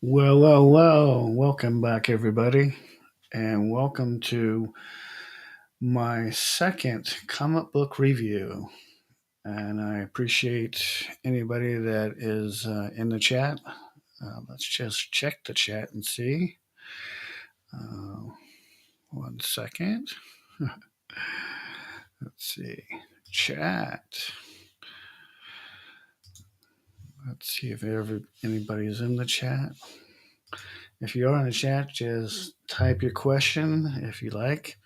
Well. Welcome back, everybody, and welcome to my second comic book review. And I appreciate anybody that is in the chat. Let's just check the chat and see. Uh, 1 second. Let's see. Chat. Let's see if anybody's in the chat. If you are in the chat, just type your question if you like.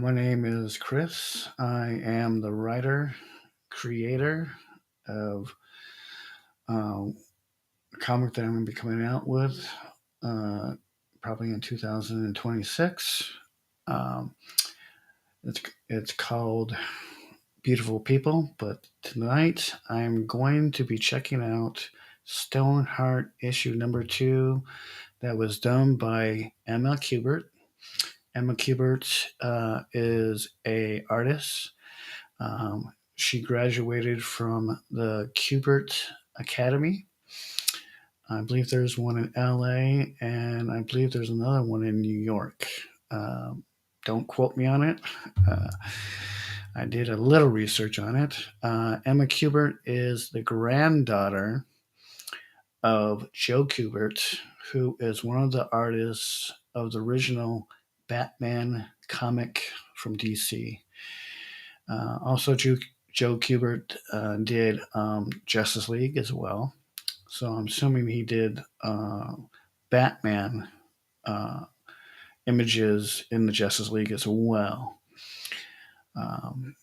My name is Chris. I am the writer, creator of a comic that I'm going to be coming out with uh, probably in 2026. Um, it's called Beautiful People, but tonight I'm going to be checking out StoneHeart issue number 2 that was done by Emma Kubert. Emma Kubert is a artist. She graduated from the Kubert Academy. I believe there's one in LA, and I believe there's another one in New York. Don't quote me on it. Uh, I did a little research on it. Emma Kubert is the granddaughter of Joe Kubert, who is one of the artists of the original Batman comic from DC. Also, Joe Kubert did Justice League as well. So I'm assuming he did Batman uh, images in the Justice League as well. Um,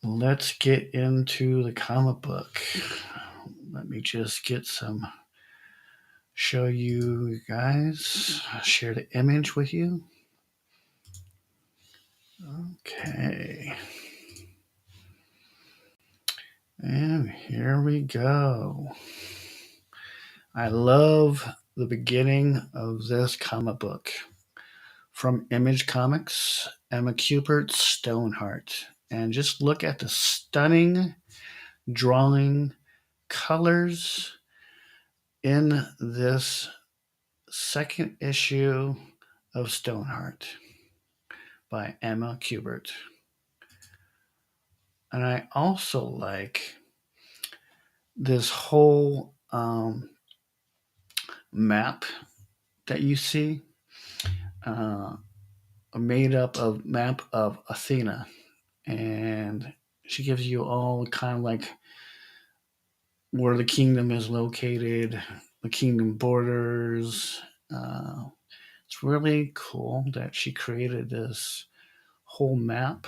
let's get into the comic book. Let me just show you guys, share the image with you. Okay. And here we go. I love the beginning of this comic book. From Image Comics, Emma Kubert's StoneHeart. And just look at the stunning drawing colors in this second issue of StoneHeart by Emma Kubert. And I also like this whole map that you see, uh, made up of map of Athena, and she gives you all kind of like where the kingdom is located, the kingdom borders. It's really cool that she created this whole map.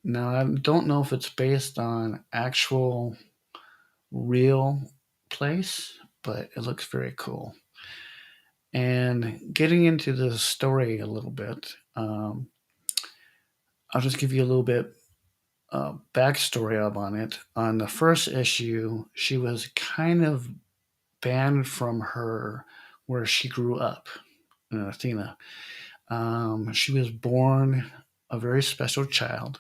Now, I don't know if it's based on actual real place, but it looks very cool. And getting into the story a little bit, I'll just give you a little bit backstory up on it. On the first issue, she was kind of banned from her where she grew up in Athena. She was born a very special child.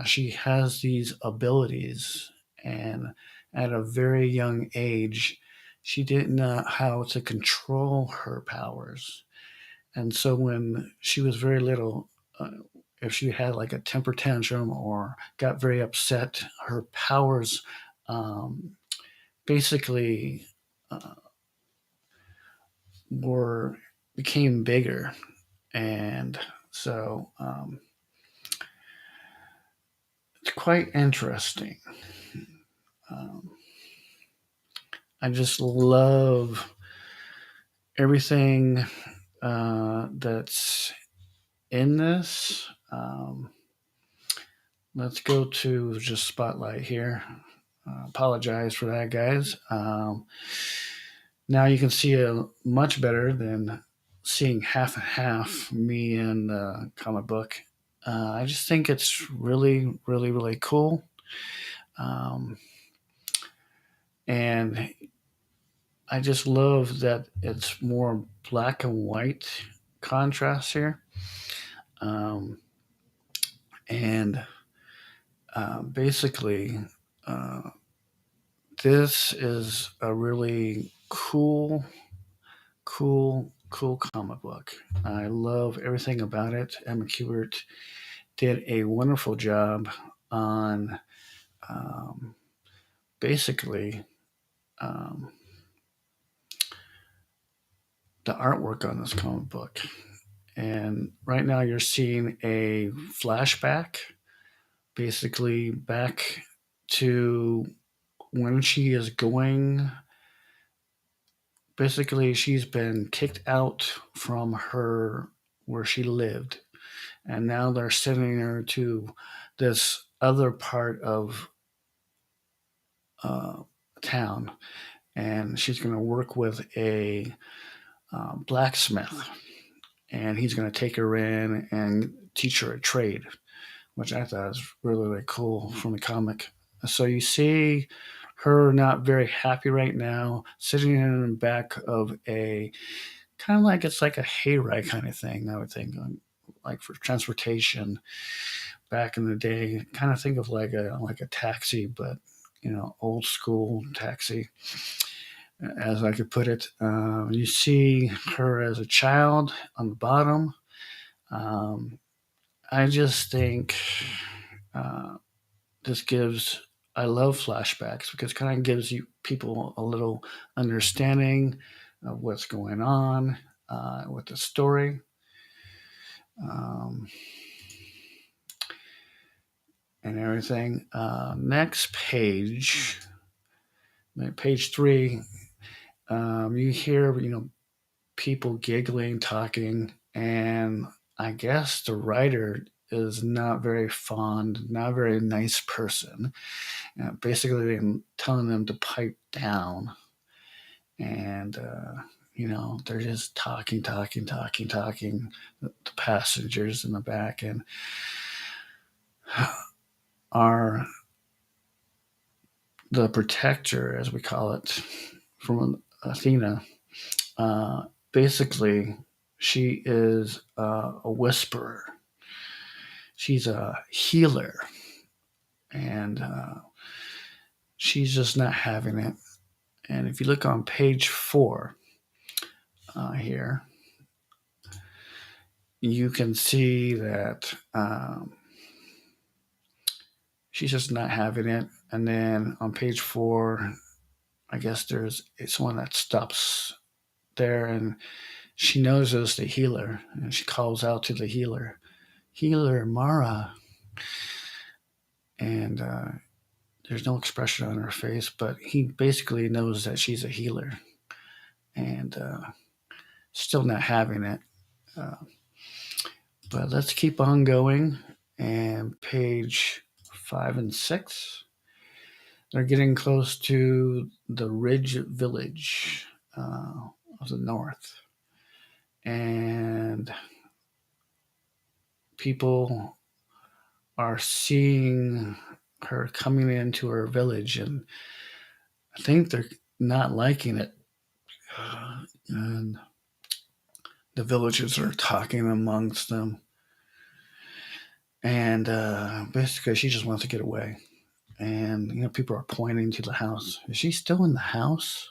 She has these abilities, and at a very young age, she didn't know how to control her powers. And so when she was very little, if she had like a temper tantrum or got very upset, her powers um, basically uh, were became bigger, and so it's quite interesting. Um, I just love everything that's in this. Let's go to just spotlight here. Apologize for that, guys. Now you can see it much better than seeing half and half me and the comic book. I just think it's really, really, really cool. Um, and I just love that it's more black and white contrast here. Um, and basically, uh, this is a really cool comic book. I love everything about it. Emma Kubert did a wonderful job on um, basically um, the artwork on this comic book. And right now you're seeing a flashback, basically back to when she is going. Basically, she's been kicked out from her where she lived, and now they're sending her to this other part of uh, town, and she's going to work with a blacksmith, and he's going to take her in and teach her a trade, which I thought was really, really cool from the comic. So you see her not very happy right now, sitting in the back of a kind of like it's like a hayride kind of thing, I would think, like for transportation back in the day. Kind of think of like a taxi, but old school taxi, as I could put it. You see her as a child on the bottom. Um, I just think uh, this gives. I love flashbacks because it kind of gives you people a little understanding of what's going on with the story. Um, and everything. Next page, page 3, you hear people giggling, talking, and I guess the writer is not very fond, not a very nice person. Basically, telling them to pipe down, and they're just talking. The passengers in the back and are the protector, as we call it, from Athena. Basically, she is a whisperer. She's a healer, and she's just not having it. And if you look on page 4 here, you can see that she's just not having it. And then on page 4, I guess there's someone that stops there, and she notices the healer, and she calls out to the healer, "Healer Mara." And there's no expression on her face, but he basically knows that she's a healer, and still not having it. Uh, but let's keep on going. And page 5 and 6, they're getting close to the Ridge Village of the North, and people are seeing her coming into her village, and I think they're not liking it. And the villagers are talking amongst them, and basically she just wants to get away. And people are pointing to the house. Is she still in the house?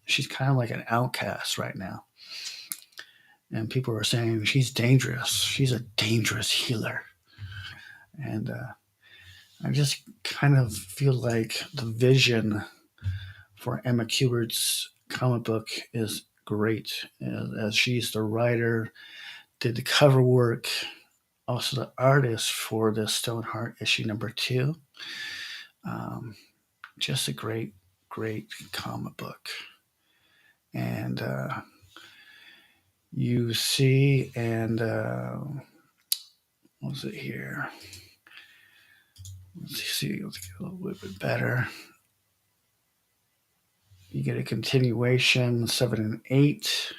She's kind of like an outcast right now. And people are saying she's dangerous. She's a dangerous healer. And I just kind of feel like the vision for Emma Kubert's comic book is great, as she's the writer, did the cover work, also the artist for the StoneHeart issue number 2. Um, just a great comic book. And you see, and what was it here? Let's see, let's get a little bit better. You get a continuation, 7 and 8.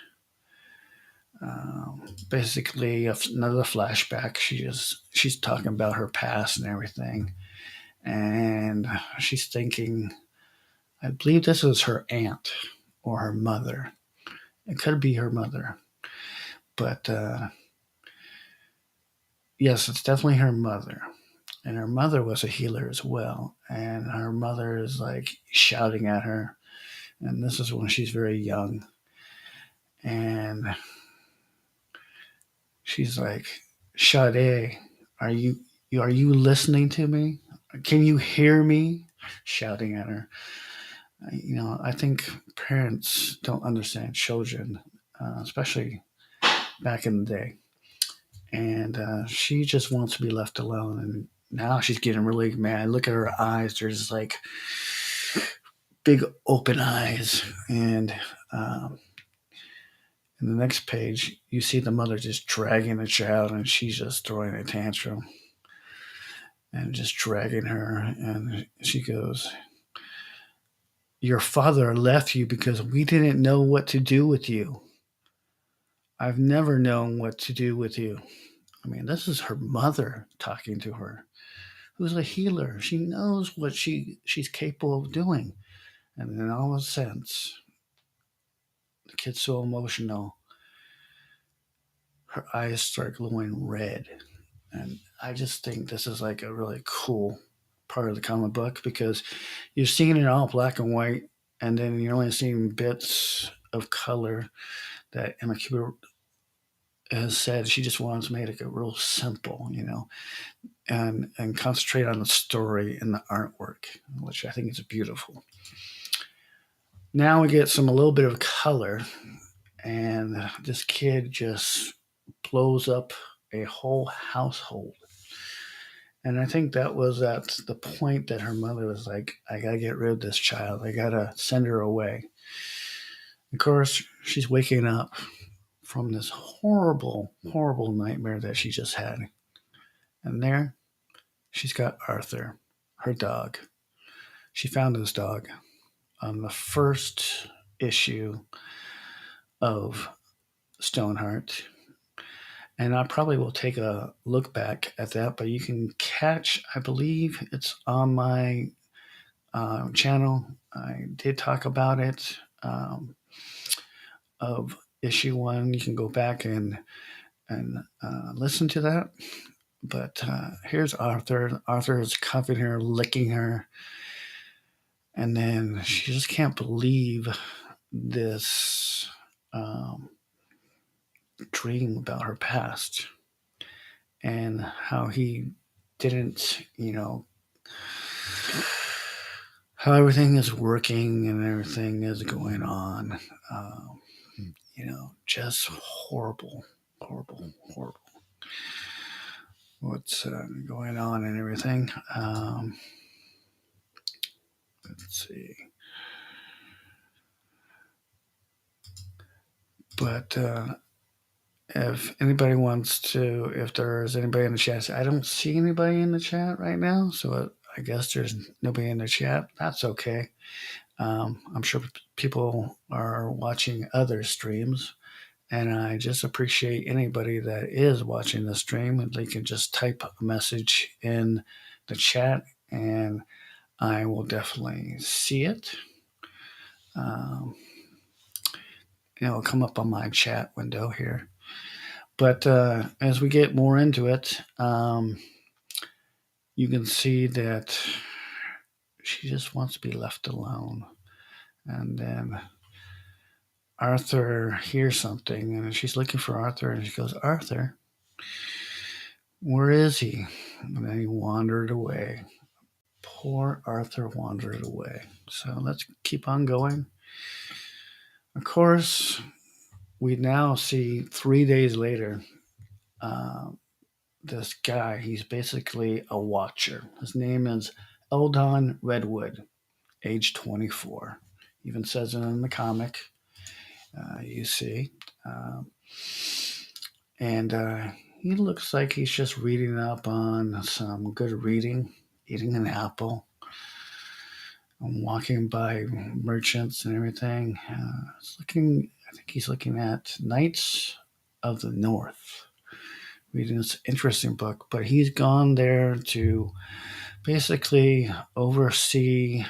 Basically, another flashback. She's talking about her past and everything, and she's thinking, I believe this is her aunt or her mother. It could be her mother, but yes, it's definitely her mother. And her mother was a healer as well. And her mother is like shouting at her. And this is when she's very young. And she's like, Sade, are you are you listening to me? Can you hear me? Shouting at her. I think parents don't understand children, especially back in the day. And she just wants to be left alone. And now she's getting really mad. Look at her eyes; they're just like big open eyes. And um, in the next page, you see the mother just dragging the child, and she's just throwing a tantrum and just dragging her. And she goes, "Your father left you because we didn't know what to do with you. I've never known what to do with you." I mean, this is her mother talking to her, who's a healer. She knows what she's capable of doing. And then all of a sudden, the kid's so emotional, her eyes start glowing red. And I just think this is like a really cool part of the comic book because you're seeing it all black and white, and then you're only seeing bits of color that Emma Kubert has said she just wants to make it real simple, and concentrate on the story and the artwork, which I think is beautiful. Now we get a little bit of color, and this kid just blows up a whole household. And I think that was at the point that her mother was like, I gotta get rid of this child. I gotta send her away. Of course, she's waking up from this horrible, horrible nightmare that she just had. And there, she's got Arthur, her dog. She found this dog on the first issue of StoneHeart. And I probably will take a look back at that, but you can catch, I believe it's on my channel. I did talk about it of issue one. You can go back and listen to that. But here's Arthur. Arthur is cuffing her, licking her, and then she just can't believe this dream about her past and how he didn't, how everything is working and everything is going on. Um, just horrible, horrible, horrible. What's going on and everything. Let's see. But if anybody wants to, if there's anybody in the chat, I don't see anybody in the chat right now, so I guess there's nobody in the chat. That's okay. I'm sure people are watching other streams, and I just appreciate anybody that is watching the stream, and they can just type a message in the chat, and I will definitely see it. It'll come up on my chat window here. But as we get more into it, you can see that she just wants to be left alone. And then Arthur hears something, and she's looking for Arthur, and she goes, Arthur, where is he? And then he wandered away. Poor Arthur wandered away. So let's keep on going. Of course, we now see 3 days later, this guy, he's basically a watcher. His name is Eldon Redwood, age 24. Even says it in the comic, you see. And he looks like he's just reading up on some good reading, eating an apple, and walking by merchants and everything. I think he's looking at Knights of the North. Reading this interesting book, but he's gone there to basically oversee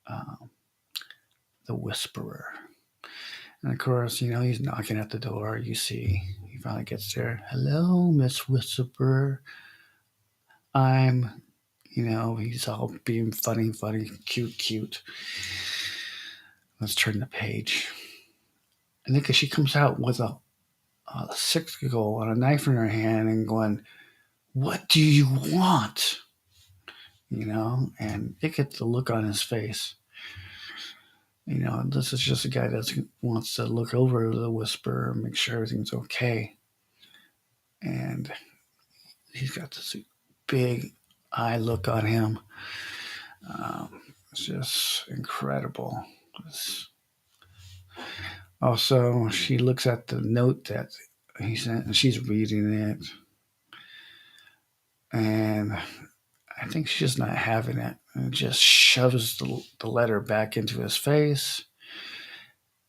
the Whisperer. And of course, he's knocking at the door. You see, he finally gets there. Hello, Miss Whisperer. I'm, he's all being funny, cute. Let's turn the page. And then she comes out with a sickle and a knife in her hand and going, "What do you want?" And you get the look on his face. This is just a guy that wants to look over the Whisperer and make sure everything's okay. And he's got this big eye look on him. It's just incredible. Also, she looks at the note that he sent, and she's reading it. And I think she's just not having it, and just shoves the letter back into his face.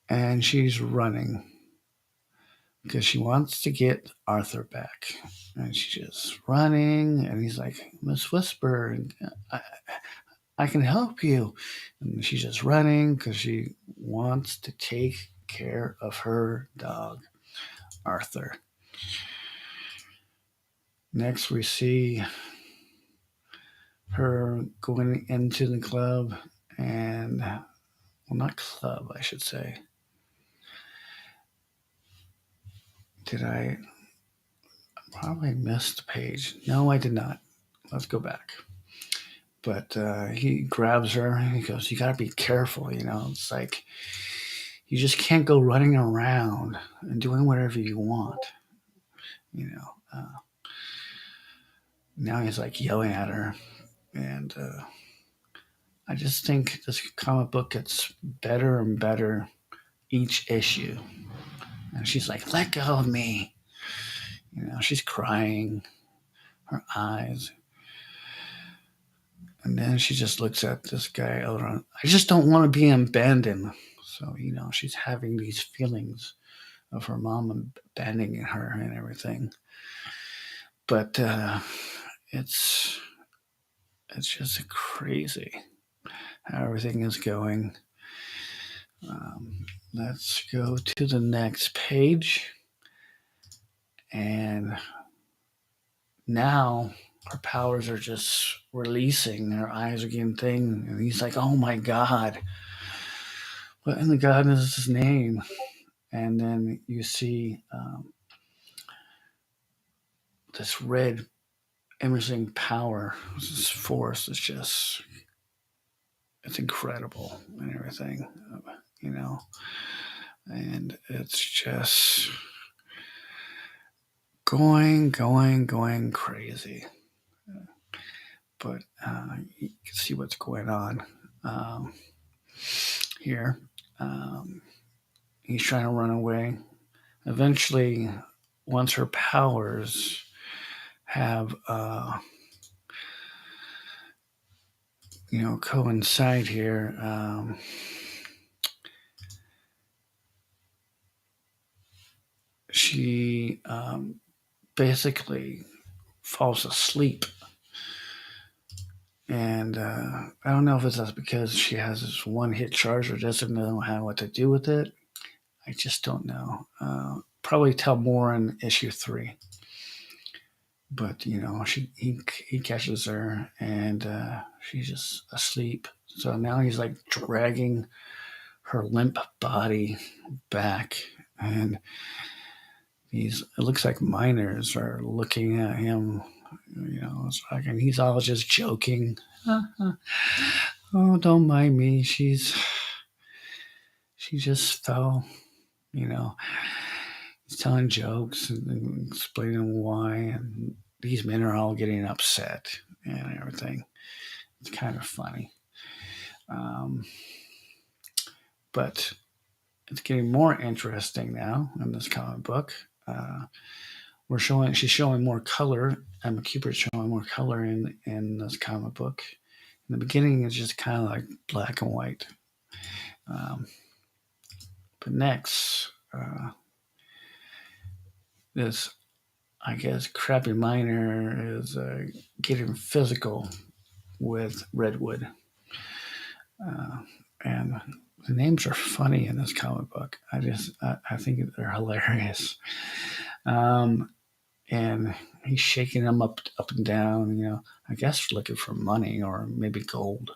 And she's running because she wants to get Arthur back. And she's just running, and he's like, "Miss Whisper, I can help you." And she's just running because she wants to take care of her dog, Arthur. Next, we see her going into the club, and, well, not club, I should say. Did I probably missed the page? No, I did not. Let's go back. But he grabs her and he goes, "You got to be careful, It's like you just can't go running around and doing whatever you want, Now he's like yelling at her, and I just think this comic book gets better and better each issue. And she's like, "Let go of me." She's crying, her eyes. And then she just looks at this guy over on, "I just don't want to be abandoned." So, she's having these feelings of her mom abandoning her and everything. But it's just crazy how everything is going. Let's go to the next page. And now her powers are just releasing. Her eyes are getting thin. And he's like, "Oh my God. What in the God is his name?" And then you see this red imaging power. This force is just, it's incredible and everything, And it's just going crazy. But you can see what's going on here. He's trying to run away. Eventually, once her powers have, coincide here, she basically falls asleep. And I don't know if it's because she has this one-hit charge or doesn't know what to do with it. I just don't know. Probably tell more in issue 3. But he catches her, and she's just asleep. So now he's like dragging her limp body back, and it looks like miners are looking at him. It's like, and he's all just joking. "Oh, don't mind me. She just fell." He's telling jokes and explaining why, and these men are all getting upset and everything. It's kind of funny. But it's getting more interesting now in this comic book. She's showing more color. Emma Kubert's showing more color in this comic book. In the beginning, it's just kind of like black and white. But next, this, I guess, crappy miner is getting physical with Redwood. And the names are funny in this comic book. I think they're hilarious. Um, and he's shaking him up and down, I guess looking for money or maybe gold.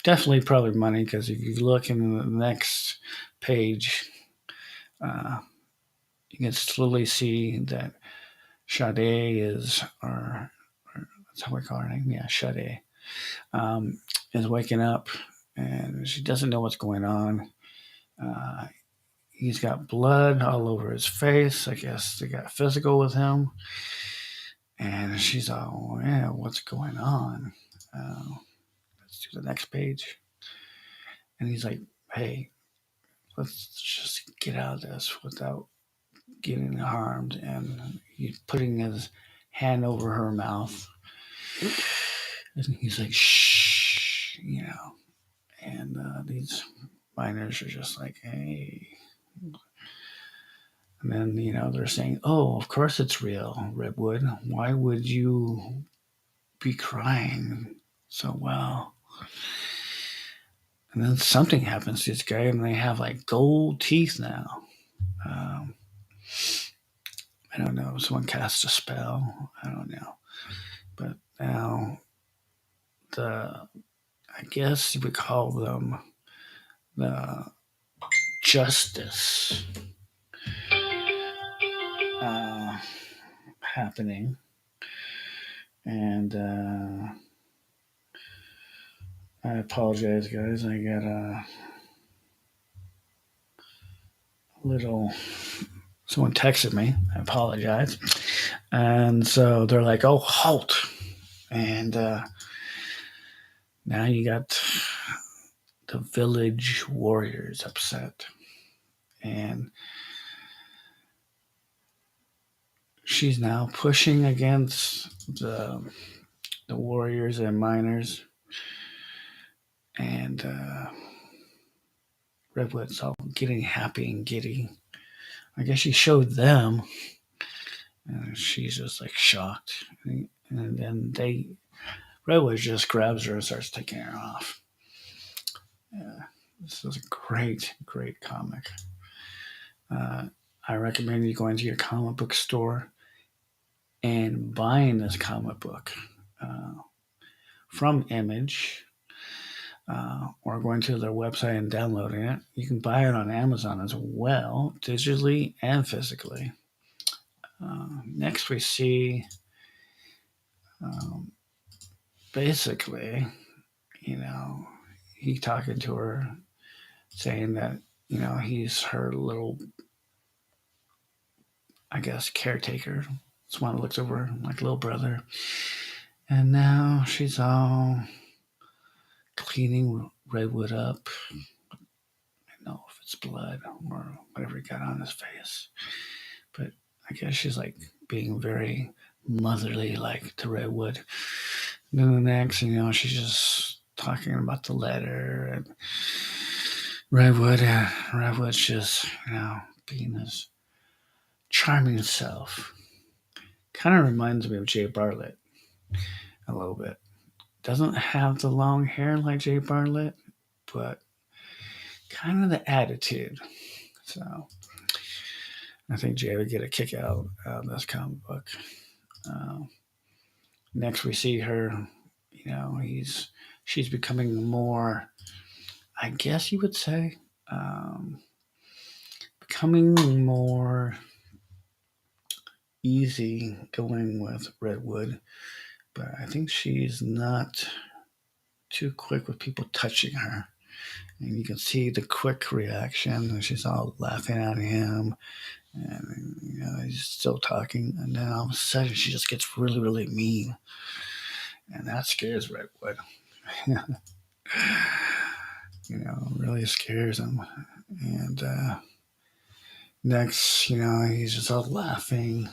Definitely probably money, because if you look in the next page, uh, you can slowly see that Sade or that's how we call her name, yeah, Sade, um, is waking up, and she doesn't know what's going on. Uh, he's got blood all over his face. I guess they got physical with him. And she's all, yeah, what's going on? Let's do the next page. And he's like, hey, let's just get out of this without getting harmed. And he's putting his hand over her mouth. And he's like, shh, And these miners are just like, hey. And then, they're saying, oh, of course it's real, Redwood. Why would you be crying so well? And then something happens to this guy, and they have like gold teeth now. Um, I don't know. Someone cast a spell. I don't know. But now I guess you would call them the justice uh, happening. And I apologize, guys. I got a little. Someone texted me. I apologize. And so they're like, oh, halt. And now you got the village warriors upset. And she's now pushing against the warriors and miners. And Redwood's all getting happy and giddy. I guess she showed them. And she's just like shocked. And then Redwood just grabs her and starts taking her off. Yeah, this is a great, great comic. I recommend you going to your comic book store and buying this comic book from Image, or going to their website and downloading it. You can buy it on Amazon as well, digitally and physically. Next, we see um, basically, he talking to her, saying that he's her little, I guess, caretaker. It's one that looks over her like little brother. And now she's all cleaning Redwood up. I don't know if it's blood or whatever he got on his face. But I guess she's like being very motherly like to Redwood. And then the next, she's just talking about the letter and Redwood's just, being his charming self. Kind of reminds me of Jay Bartlett a little bit. Doesn't have the long hair like Jay Bartlett, but kind of the attitude. So I think Jay would get a kick out of this comic book. Next, we see her. She's becoming more, I guess you would say, becoming more easy going with Redwood, but I think she's not too quick with people touching her. And you can see the quick reaction. She's all laughing at him, and he's still talking. And then all of a sudden, she just gets really, really mean, and that scares Redwood. Really scares him. And next, he's just all laughing.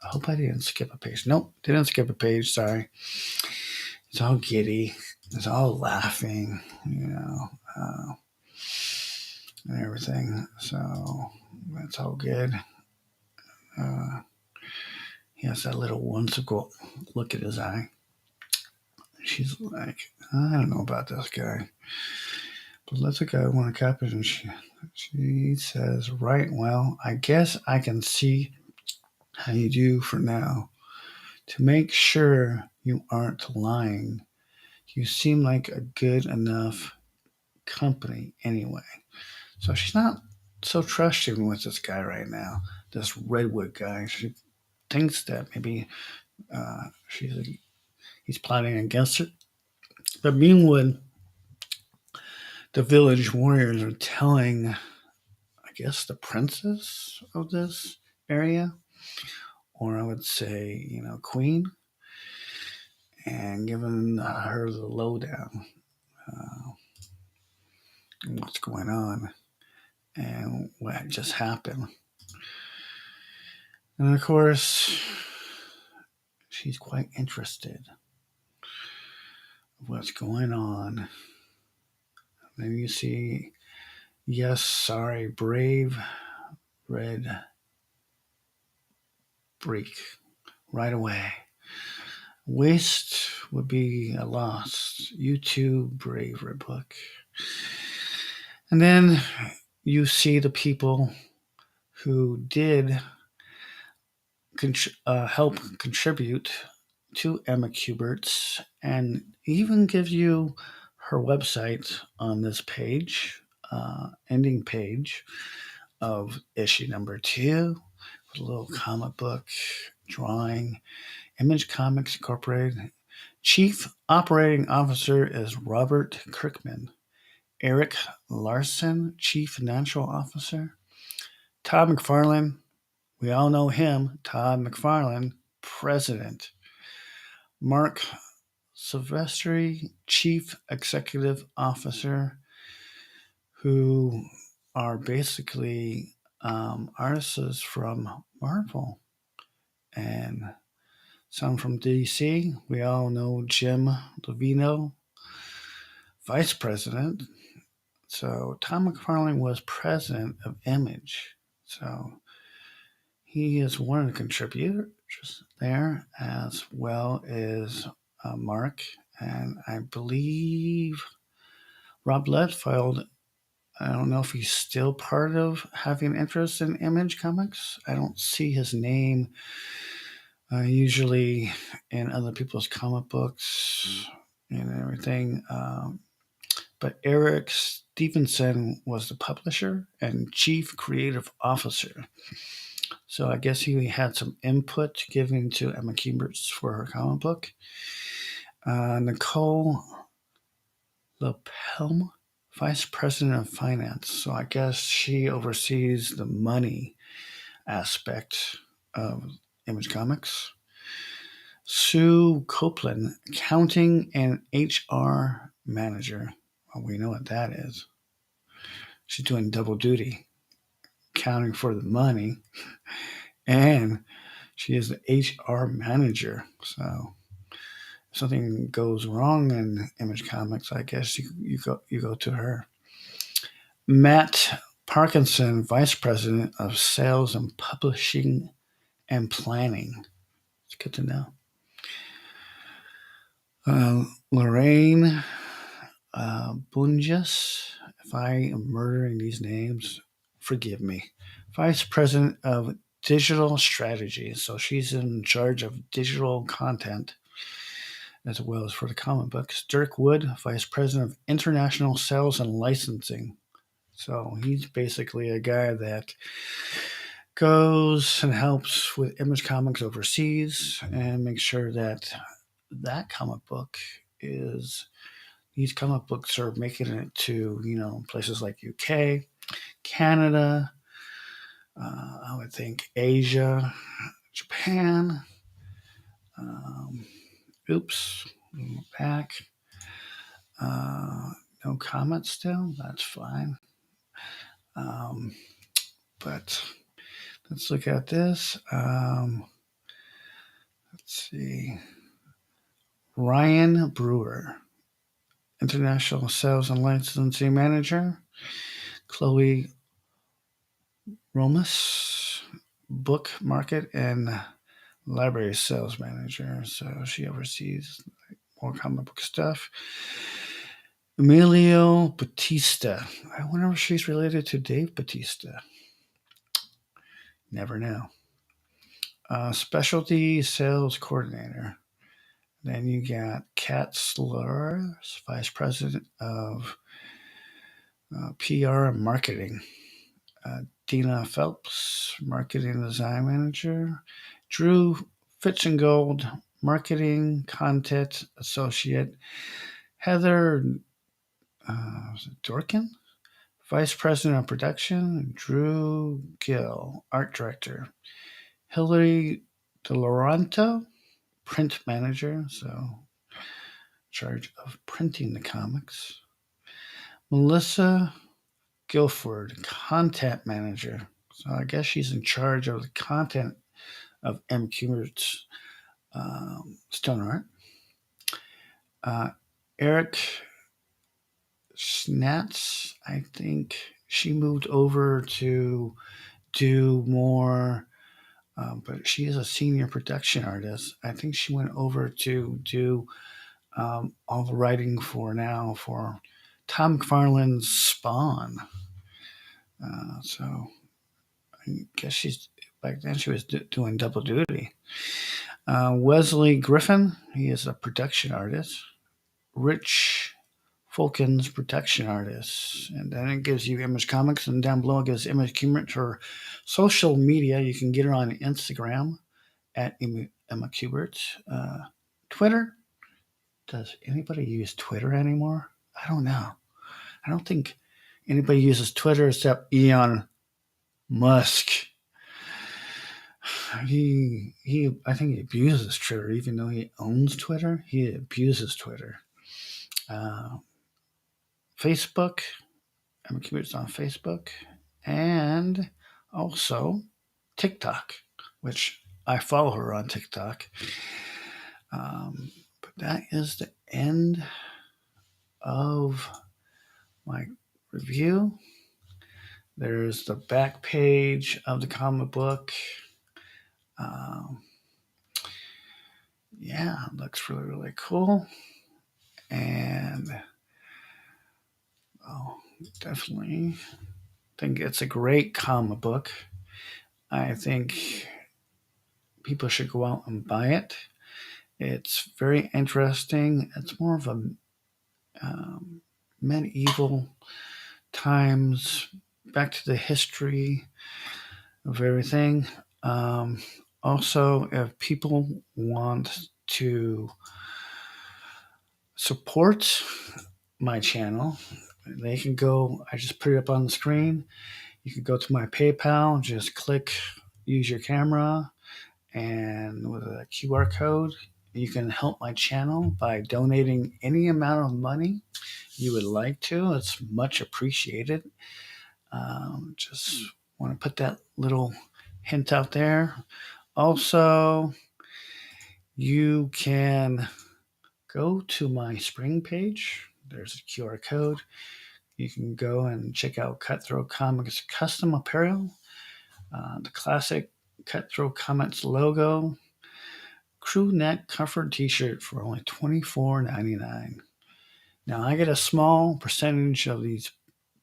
I hope I didn't skip a page. Nope, didn't skip a page. Sorry. It's all giddy. It's all laughing. And everything. So that's all good. He has that little whimsical look at his eye. She's like, I don't know about this guy, but let's look at one of and she says, right, well, I guess I can see How you do for now? To make sure you aren't lying, you seem like a good enough company anyway. So she's not so trusting with this guy right now, this Redwood guy. She thinks that maybe he's plotting against her. But meanwhile, the village warriors are telling, I guess, the princess of this area, or I would say, queen, and giving her the lowdown, uh, what's going on and what just happened. And of course, she's quite interested in what's going on. Then you see, yes, sorry, brave red break right away. Waste would be a loss. You too, brave red book. And then you see the people who did help contribute to Emma Kubert's, and even gives you her website on this page, ending page of issue number 2, with a little comic book drawing. Image Comics Incorporated. Chief Operating Officer is Robert Kirkman. Eric Larson, Chief Financial Officer. Todd McFarlane, we all know him, Todd McFarlane, President. Mark Silvestri, Chief Executive Officer, who are basically artists from Marvel and some from DC. We all know Jim Lovino, Vice President. So Tom McFarlane was President of Image. So he is one of the contributors there, as well as Mark, and I believe Rob Liefeld. I don't know if he's still part of having interest in Image Comics. I don't see his name usually in other people's comic books and everything. But Eric Stevenson was the publisher and chief creative officer. So I guess he had some input given to Emma Kuberts for her comic book. Nicole Lepelm, Vice President of Finance. So I guess she oversees the money aspect of Image Comics. Sue Copeland, Accounting and HR Manager. Well, we know what that is. She's doing double duty, accounting for the money, and she is the HR manager. So if something goes wrong in Image Comics, I guess you go to her. Matt Parkinson, Vice President of Sales and Publishing and Planning. It's good to know. Lorraine Bunjas, if I am murdering these names, forgive me. Vice President of Digital Strategy. So she's in charge of digital content as well as for the comic books. Dirk Wood, Vice President of International Sales and Licensing. So he's basically a guy that goes and helps with Image Comics overseas and makes sure that comic book is, these comic books are making it to, places like UK, Canada, I would think Asia, Japan. Oops, back. No comments still. That's fine. But let's look at this. Let's see. Ryan Brewer, International Sales and Licensing Manager. Chloe Romas, Book Market and Library Sales Manager. So she oversees more comic book stuff. Emilio Batista. I wonder if she's related to Dave Batista. Never know. Specialty sales coordinator. Then you got Kat Slurs, vice president of PR and marketing. Dina Phelps, marketing design manager. Drew Fitzengold, marketing content associate. Heather Dorkin, vice president of production. Drew Gill, art director. Hillary DeLoranto, print manager, so in charge of printing the comics. Melissa Guilford, content manager. So I guess she's in charge of the content of M. Kubert's StoneHeart. Eric Snatz, I think she moved over to do more, but she is a senior production artist. I think she went over to do all the writing for Tom McFarlane's Spawn. So I guess back then she was doing double duty. Wesley Griffin, he is a production artist. Rich Fulkins, production artist. And then it gives you Image Comics, and down below it gives Image Kubert her social media. You can get her on Instagram at Emma Kubert. Twitter. Does anybody use Twitter anymore? I don't know. I don't think anybody uses Twitter except Elon Musk. I think he abuses Twitter, even though he owns Twitter. He abuses Twitter. Facebook. Emma Kubert's on Facebook, and also TikTok, which I follow her on TikTok. But that is the end of my review. There's the back page of the comic book. Yeah, it looks really, really cool. And definitely think it's a great comic book. I think people should go out and buy it. It's very interesting. It's more of a medieval times, back to the history of everything. Also, if people want to support my channel, they can go, I just put it up on the screen. You can go to my PayPal, just click use your camera, and with a QR code, you can help my channel by donating any amount of money you would like to. It's much appreciated. Just want to put that little hint out there. Also, you can go to my spring page. There's a QR code. You can go and check out Cutthroat Comics custom apparel, the classic Cutthroat Comics logo, crew neck comfort t-shirt for only $24.99. Now, I get a small percentage of these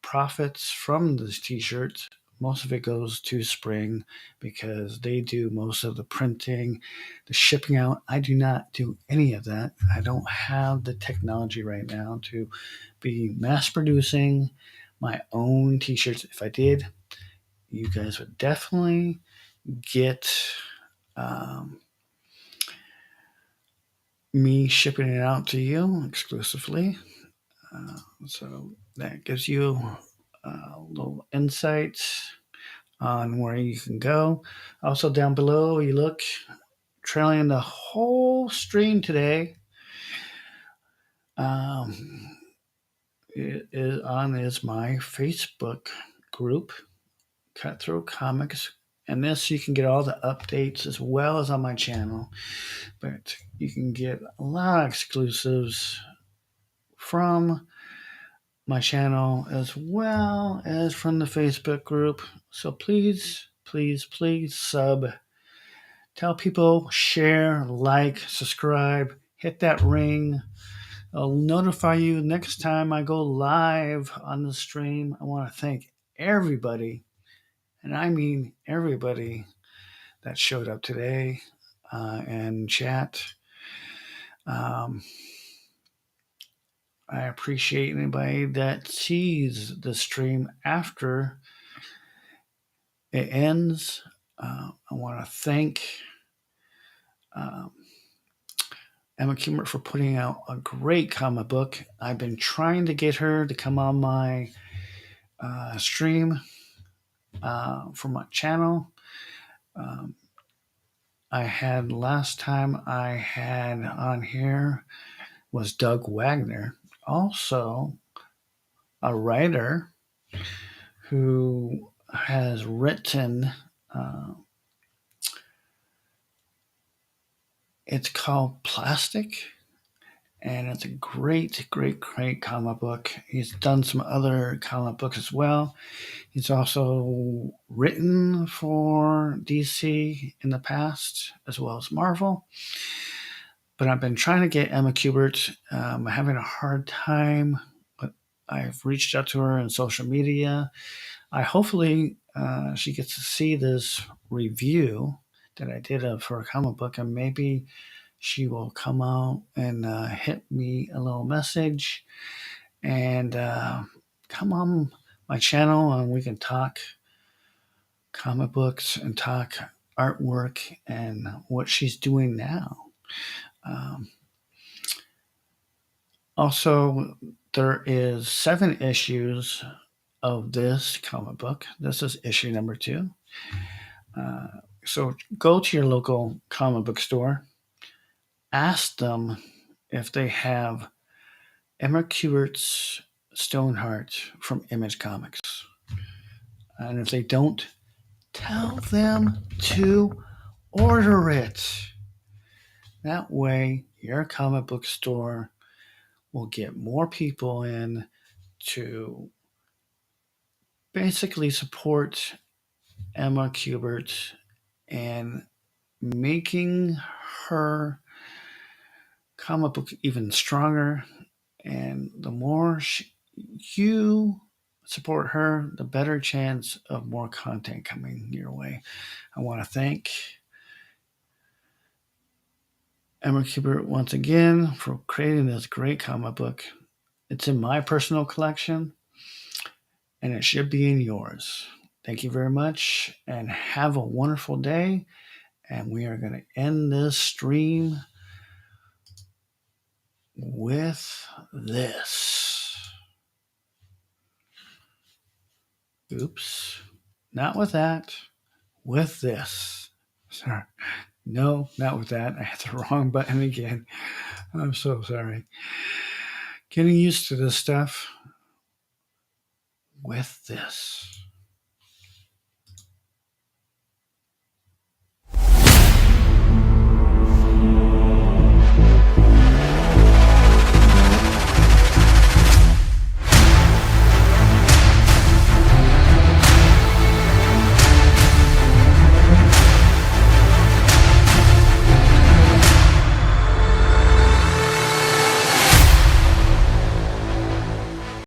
profits from these t-shirts. Most of it goes to Spring because they do most of the printing, the shipping out. I do not do any of that. I don't have the technology right now to be mass producing my own t-shirts. If I did, you guys would definitely get me shipping it out to you exclusively. So that gives you little insights on where you can go. Also, down below, you look, trailing the whole stream today. It is my Facebook group, Cutthroat Comics. And this, you can get all the updates as well as on my channel. But you can get a lot of exclusives from my channel as well as from the Facebook group. So please, please, please sub. Tell people, share, like, subscribe, hit that ring. I'll notify you next time I go live on the stream. I want to thank everybody, and I mean everybody, that showed up today in chat. I appreciate anybody that sees the stream after it ends. I want to thank Emma Kubert for putting out a great comic book. I've been trying to get her to come on my stream for my channel. Last time I had on here was Doug Wagner, also a writer who has written. It's called Plastic, and it's a great comic book. He's done some other comic books as well. He's also written for DC in the past, as well as Marvel. But I've been trying to get Emma Kubert. I'm having a hard time, but I've reached out to her on social media. Hopefully she gets to see this review that I did of her comic book, and maybe she will come out and hit me a little message and come on my channel, and we can talk comic books and talk artwork and what she's doing now. Also, there is 7 issues of this comic book. This is issue number 2. So go to your local comic book store. Ask them if they have Emma Kubert's StoneHeart from Image Comics. And if they don't, tell them to order it. That way, your comic book store will get more people in to basically support Emma Kubert and making her comic book even stronger. And the more you support her, the better chance of more content coming your way. I want to thank Emma Kubert once again for creating this great comic book. It's in my personal collection, and it should be in yours. Thank you very much, and have a wonderful day. And we are going to end this stream with this. Oops. Not with that. With this. Sorry. No, not with that. I hit the wrong button again. I'm so sorry. Getting used to this stuff. With this.